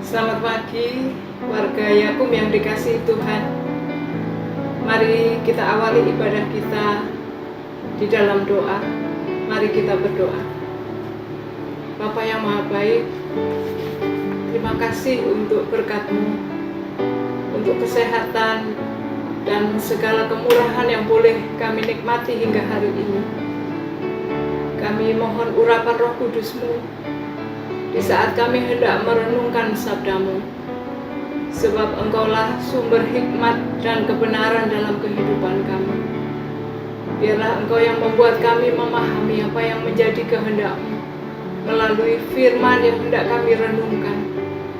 Selamat pagi warga Yakum yang dikasihi Tuhan. Mari kita awali ibadah kita di dalam doa. Mari kita berdoa. Bapa yang Maha Baik, terima kasih untuk berkat-Mu, untuk kesehatan dan segala kemurahan yang boleh kami nikmati hingga hari ini. Kami mohon urapan Roh Kudus-Mu di saat kami hendak merenungkan sabda-Mu, sebab Engkaulah sumber hikmat dan kebenaran dalam kehidupan kami. Biarlah Engkau yang membuat kami memahami apa yang menjadi kehendak-Mu melalui firman yang hendak kami renungkan,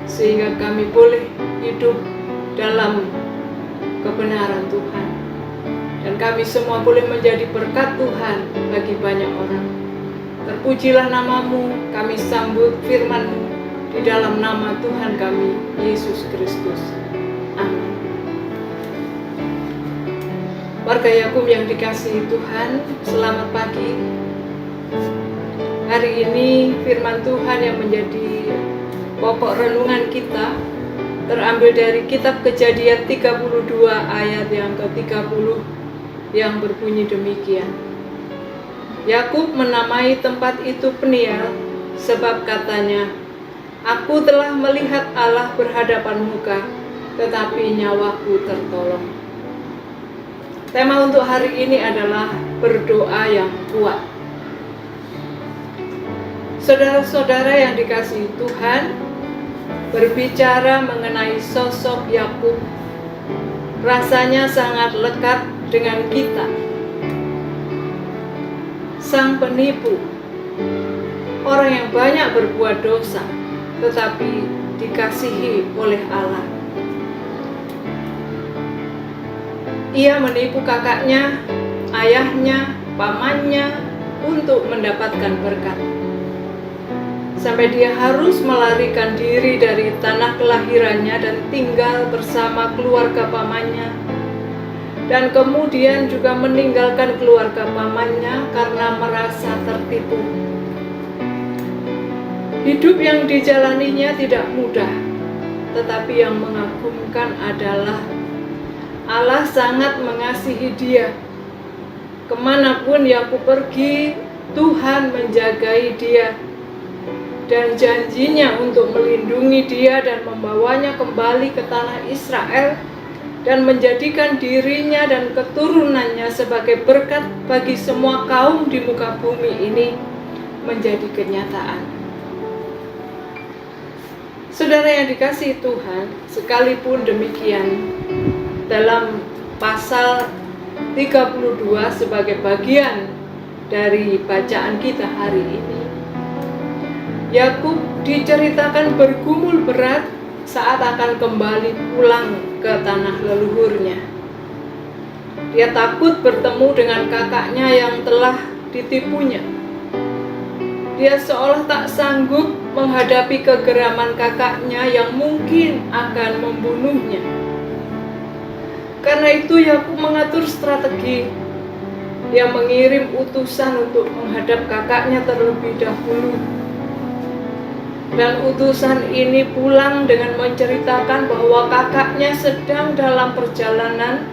sehingga kami boleh hidup dalam kebenaran Tuhan, dan kami semua boleh menjadi berkat Tuhan bagi banyak orang. Terpujilah nama-Mu, kami sambut firman-Mu di dalam nama Tuhan kami, Yesus Kristus. Amin. Warga Yakum yang dikasihi Tuhan, selamat pagi. Hari ini firman Tuhan yang menjadi pokok renungan kita terambil dari kitab Kejadian 32 ayat yang ke-30 yang berbunyi demikian. Yakub menamai tempat itu Peniel, sebab katanya, "Aku telah melihat Allah berhadapan muka, tetapi nyawaku tertolong." Tema untuk hari ini adalah berdoa yang kuat. Saudara-saudara yang dikasihi Tuhan, berbicara mengenai sosok Yakub rasanya sangat lekat dengan kita. Sang penipu, orang yang banyak berbuat dosa, tetapi dikasihi oleh Allah. Ia menipu kakaknya, ayahnya, pamannya untuk mendapatkan berkat. Sampai dia harus melarikan diri dari tanah kelahirannya dan tinggal bersama keluarga pamannya, dan kemudian juga meninggalkan keluarga pamannya karena merasa tertipu. Hidup yang dijalaninya tidak mudah, tetapi yang mengagumkan adalah Allah sangat mengasihi dia. Kemanapun Yakub pergi, Tuhan menjagai dia, dan janjinya untuk melindungi dia dan membawanya kembali ke tanah Israel dan menjadikan dirinya dan keturunannya sebagai berkat bagi semua kaum di muka bumi ini menjadi kenyataan. Saudara yang dikasihi Tuhan, sekalipun demikian, dalam pasal 32 sebagai bagian dari bacaan kita hari ini, Yakub diceritakan bergumul berat saat akan kembali pulang ke tanah leluhurnya. Dia takut bertemu dengan kakaknya yang telah ditipunya. Dia seolah tak sanggup menghadapi kegeraman kakaknya yang mungkin akan membunuhnya. Karena itu Yakub mengatur strategi. Dia mengirim utusan untuk menghadap kakaknya terlebih dahulu. Dan utusan ini pulang dengan menceritakan bahwa kakaknya sedang dalam perjalanan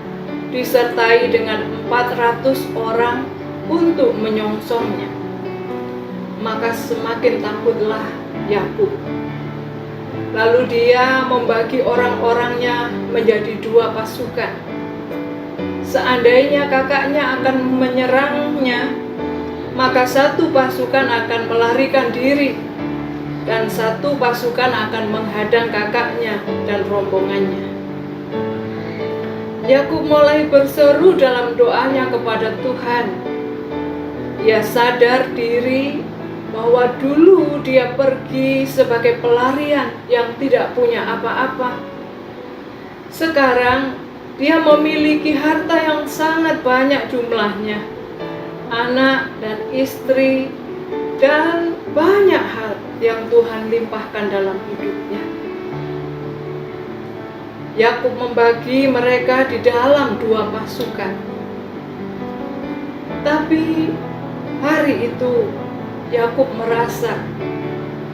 disertai dengan 400 orang untuk menyongsongnya. Maka semakin takutlah Yakub. Lalu dia membagi orang-orangnya menjadi 2 pasukan. Seandainya kakaknya akan menyerangnya, maka satu pasukan akan melarikan diri, dan satu pasukan akan menghadang kakaknya dan rombongannya. Yakub mulai berseru dalam doanya kepada Tuhan. Ia sadar diri bahwa dulu dia pergi sebagai pelarian yang tidak punya apa-apa. Sekarang dia memiliki harta yang sangat banyak jumlahnya, anak dan istri, dan banyak hal yang Tuhan limpahkan dalam hidupnya. Yakub membagi mereka di dalam 2 pasukan. Tapi hari itu Yakub merasa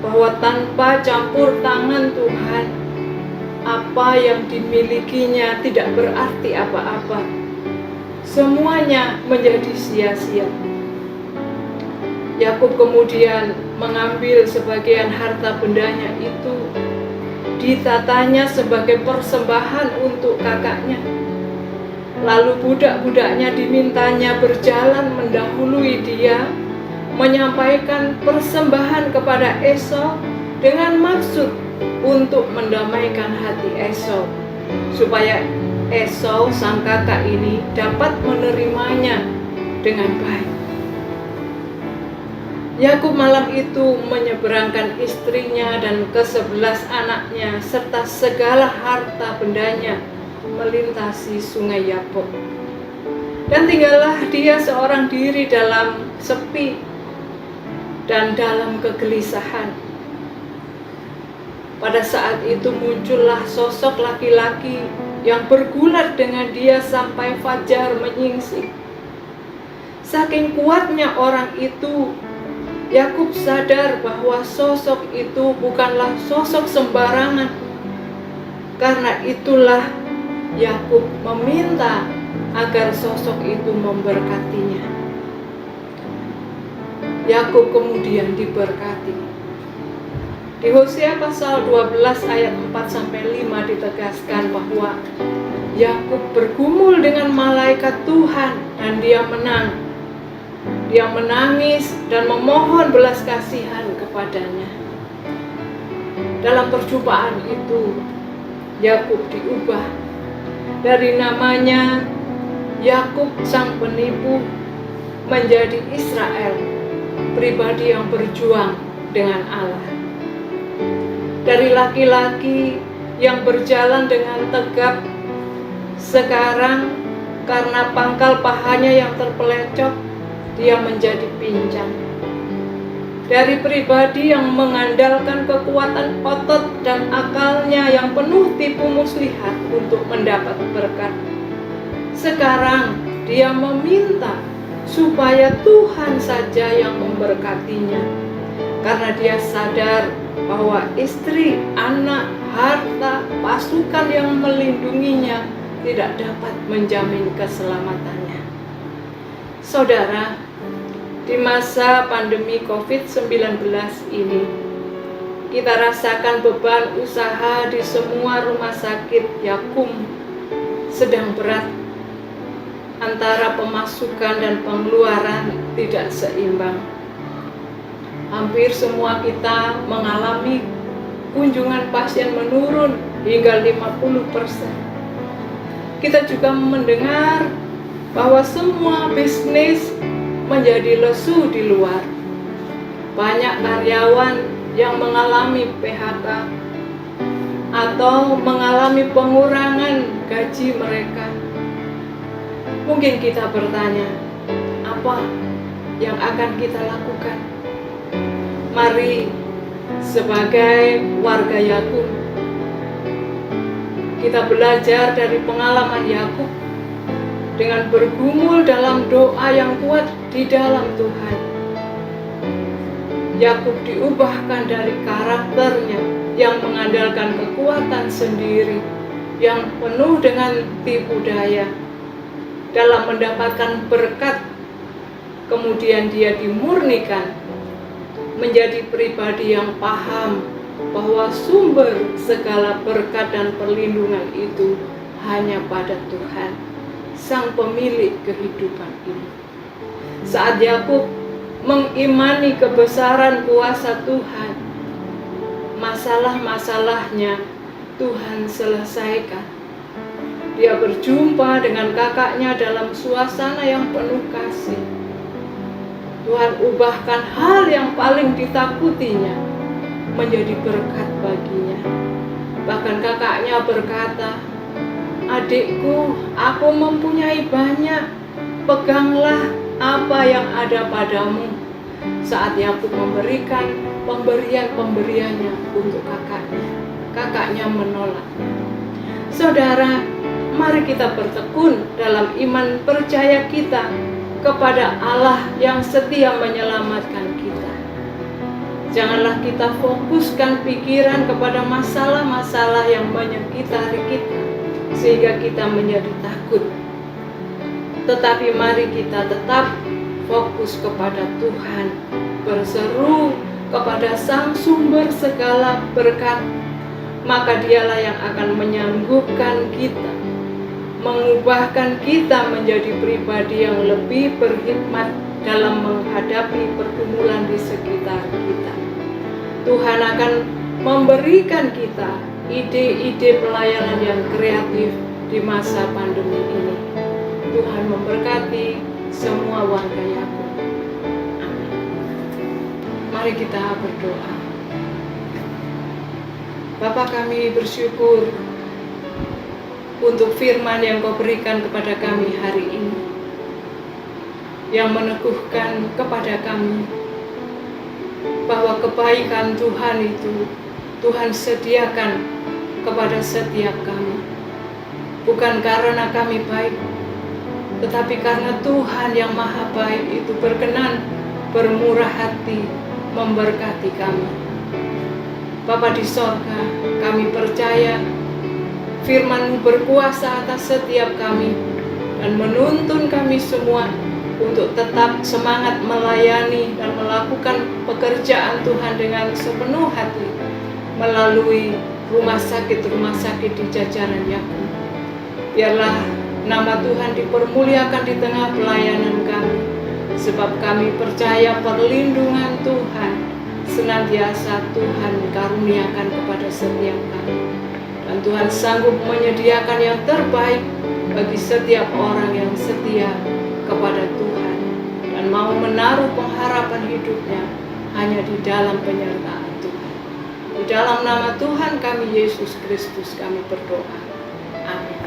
bahwa tanpa campur tangan Tuhan, apa yang dimilikinya tidak berarti apa-apa. Semuanya menjadi sia-sia. Yakub kemudian mengambil sebagian harta bendanya itu, ditatanya sebagai persembahan untuk kakaknya. Lalu budak-budaknya dimintanya berjalan mendahului dia, menyampaikan persembahan kepada Esau dengan maksud untuk mendamaikan hati Esau, supaya Esau sang kakak ini dapat menerimanya dengan baik. Yakub malam itu menyeberangkan istrinya dan ke-11 anaknya serta segala harta bendanya melintasi sungai Yabok. Dan tinggallah dia seorang diri dalam sepi dan dalam kegelisahan. Pada saat itu muncullah sosok laki-laki yang bergulat dengan dia sampai fajar menyingsing. Saking kuatnya orang itu, Yakub sadar bahwa sosok itu bukanlah sosok sembarangan. Karena itulah Yakub meminta agar sosok itu memberkatinya. Yakub kemudian diberkati. Di Hosea pasal 12 ayat 4-5 ditegaskan bahwa Yakub bergumul dengan malaikat Tuhan dan dia menang. Dia menangis dan memohon belas kasihan kepadanya. Dalam perjumpaan itu, Yakub diubah dari namanya Yakub sang penipu menjadi Israel, pribadi yang berjuang dengan Allah. Dari laki-laki yang berjalan dengan tegap, sekarang karena pangkal pahanya yang terpelecok, dia menjadi pincang. Dari pribadi yang mengandalkan kekuatan otot dan akalnya yang penuh tipu muslihat untuk mendapat berkat, sekarang dia meminta supaya Tuhan saja yang memberkatinya, karena dia sadar bahwa istri, anak, harta, pasukan yang melindunginya tidak dapat menjamin keselamatannya. Saudara, di masa pandemi COVID-19 ini, kita rasakan beban usaha di semua rumah sakit Yakum sedang berat. Antara pemasukan dan pengeluaran tidak seimbang. Hampir semua kita mengalami kunjungan pasien menurun hingga 50%. Kita juga mendengar bahwa semua bisnis menjadi lesu di luar. Banyak karyawan yang mengalami PHK atau mengalami pengurangan gaji mereka. Mungkin kita bertanya, apa yang akan kita lakukan? Mari sebagai warga Yakub, kita belajar dari pengalaman Yakub dengan bergumul dalam doa yang kuat di dalam Tuhan. Yakub diubahkan dari karakternya yang mengandalkan kekuatan sendiri, yang penuh dengan tipu daya. Dalam mendapatkan berkat, kemudian dia dimurnikan menjadi pribadi yang paham bahwa sumber segala berkat dan perlindungan itu hanya pada Tuhan, Sang Pemilik kehidupan ini. Saat Yakub mengimani kebesaran kuasa Tuhan, masalah-masalahnya Tuhan selesaikan. Dia berjumpa dengan kakaknya dalam suasana yang penuh kasih. Tuhan ubahkan hal yang paling ditakutinya menjadi berkat baginya. Bahkan kakaknya berkata, "Adikku, aku mempunyai banyak, peganglah apa yang ada padamu." Saat Yakub memberikan pemberian-pemberiannya untuk kakaknya, kakaknya menolak. Saudara, mari kita bertekun dalam iman percaya kita kepada Allah yang setia menyelamatkan kita. Janganlah kita fokuskan pikiran kepada masalah-masalah yang menyekitari kita, sehingga kita menjadi takut. Tetapi mari kita tetap fokus kepada Tuhan, berseru kepada Sang Sumber segala berkat, maka Dialah yang akan menyanggupkan kita, mengubahkan kita menjadi pribadi yang lebih berhikmat dalam menghadapi pergumulan di sekitar kita. Tuhan akan memberikan kita ide-ide pelayanan yang kreatif di masa pandemi ini. Tuhan memberkati semua warga Yakub. Amin. Mari kita berdoa. Bapa, kami bersyukur untuk firman yang Kau berikan kepada kami hari ini, yang meneguhkan kepada kami bahwa kebaikan Tuhan itu Tuhan sediakan kepada setiap kami, bukan karena kami baik, tetapi karena Tuhan yang maha baik itu berkenan bermurah hati memberkati kami. Bapa di sorga, kami percaya firman-Mu berkuasa atas setiap kami dan menuntun kami semua untuk tetap semangat melayani dan melakukan pekerjaan Tuhan dengan sepenuh hati melalui rumah sakit di jajaran Yakub. Biarlah nama Tuhan dipermuliakan di tengah pelayanan kami, sebab kami percaya perlindungan Tuhan senantiasa Tuhan karuniakan kepada setiap kami. Dan Tuhan sanggup menyediakan yang terbaik bagi setiap orang yang setia kepada Tuhan dan mau menaruh pengharapan hidupnya hanya di dalam penyertaan Tuhan. Di dalam nama Tuhan kami Yesus Kristus kami berdoa. Amin.